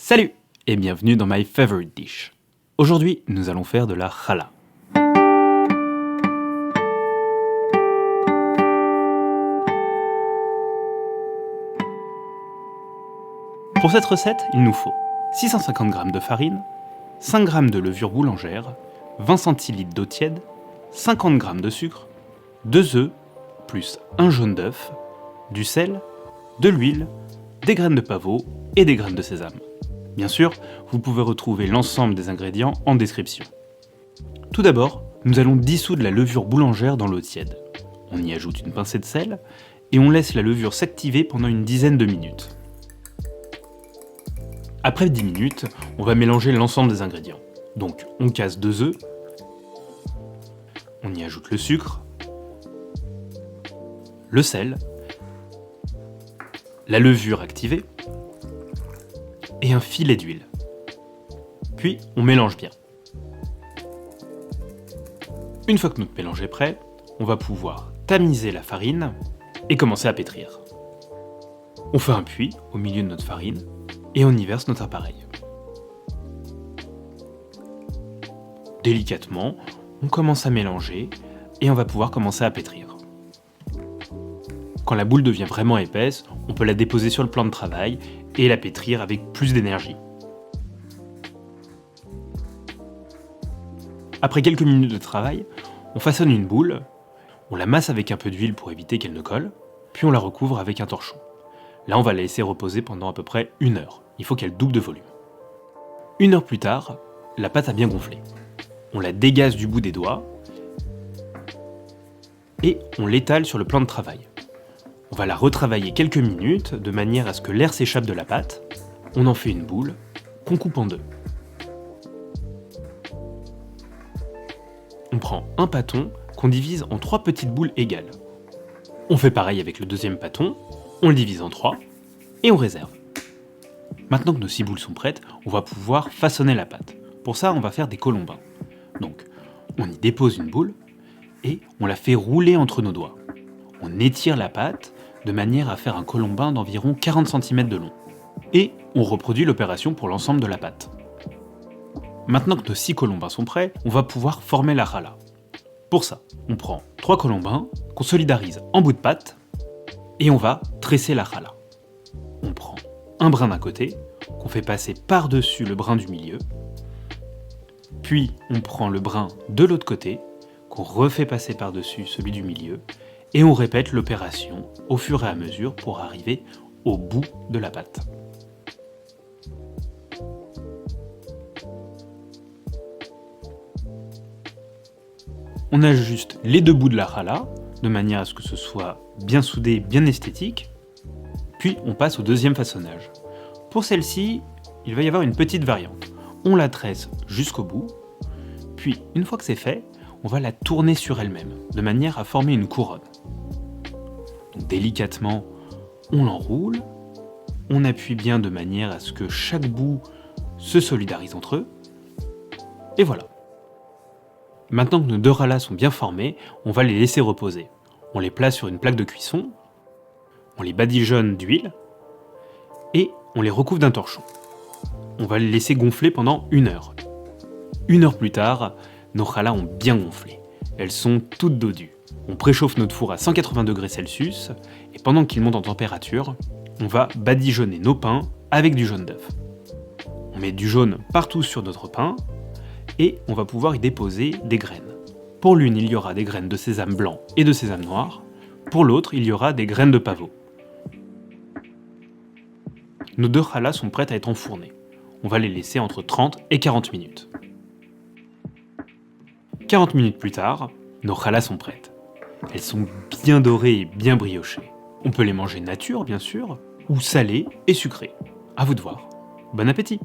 Salut et bienvenue dans My Favorite Dish. Aujourd'hui, nous allons faire de la challah. Pour cette recette, il nous faut 650 g de farine, 5 g de levure boulangère, 20 centilitres d'eau tiède, 50 g de sucre, 2 œufs, plus un jaune d'œuf, du sel, de l'huile, des graines de pavot et des graines de sésame. Bien sûr, vous pouvez retrouver l'ensemble des ingrédients en description. Tout d'abord, nous allons dissoudre la levure boulangère dans l'eau tiède. On y ajoute une pincée de sel et on laisse la levure s'activer pendant une dizaine de minutes. Après 10 minutes, on va mélanger l'ensemble des ingrédients. Donc, on casse 2 œufs, on y ajoute le sucre, le sel, la levure activée et un filet d'huile. Puis, on mélange bien. Une fois que notre mélange est prêt, on va pouvoir tamiser la farine et commencer à pétrir. On fait un puits au milieu de notre farine et on y verse notre appareil. Délicatement, on commence à mélanger et on va pouvoir commencer à pétrir. Quand la boule devient vraiment épaisse, on peut la déposer sur le plan de travail et la pétrir avec plus d'énergie. Après quelques minutes de travail, on façonne une boule, on la masse avec un peu d'huile pour éviter qu'elle ne colle, puis on la recouvre avec un torchon. Là, on va la laisser reposer pendant à peu près 1 heure. Il faut qu'elle double de volume. 1 heure plus tard, la pâte a bien gonflé. On la dégaze du bout des doigts et on l'étale sur le plan de travail. On va la retravailler quelques minutes de manière à ce que l'air s'échappe de la pâte. On en fait une boule qu'on coupe en deux. On prend un pâton qu'on divise en 3 petites boules égales. On fait pareil avec le deuxième pâton, on le divise en 3 et on réserve. Maintenant que nos 6 boules sont prêtes, on va pouvoir façonner la pâte. Pour ça, on va faire des colombins. Donc, on y dépose une boule et on la fait rouler entre nos doigts. On étire la pâte de manière à faire un colombin d'environ 40 cm de long. Et on reproduit l'opération pour l'ensemble de la pâte. Maintenant que nos 6 colombins sont prêts, on va pouvoir former la challah. Pour ça, on prend 3 colombins qu'on solidarise en bout de pâte et on va tresser la challah. On prend un brin d'un côté, qu'on fait passer par-dessus le brin du milieu, puis on prend le brin de l'autre côté, qu'on refait passer par-dessus celui du milieu, et on répète l'opération au fur et à mesure pour arriver au bout de la pâte. On ajuste les 2 bouts de la challah, de manière à ce que ce soit bien soudé, bien esthétique, puis on passe au deuxième façonnage. Pour celle-ci, il va y avoir une petite variante. On la tresse jusqu'au bout, puis une fois que c'est fait, on va la tourner sur elle-même, de manière à former une couronne. Donc, délicatement, on l'enroule, on appuie bien de manière à ce que chaque bout se solidarise entre eux, et voilà. Maintenant que nos 2 challahs sont bien formés, on va les laisser reposer. On les place sur une plaque de cuisson, on les badigeonne d'huile, et on les recouvre d'un torchon. On va les laisser gonfler pendant 1 heure. 1 heure plus tard, nos challahs ont bien gonflé. Elles sont toutes dodues. On préchauffe notre four à 180 degrés Celsius, et pendant qu'il monte en température, on va badigeonner nos pains avec du jaune d'œuf. On met du jaune partout sur notre pain, et on va pouvoir y déposer des graines. Pour l'une, il y aura des graines de sésame blanc et de sésame noir. Pour l'autre, il y aura des graines de pavot. Nos 2 challahs sont prêtes à être enfournées. On va les laisser entre 30 et 40 minutes. 40 minutes plus tard, nos challahs sont prêtes. Elles sont bien dorées et bien briochées. On peut les manger nature, bien sûr, ou salées et sucrées. À vous de voir. Bon appétit!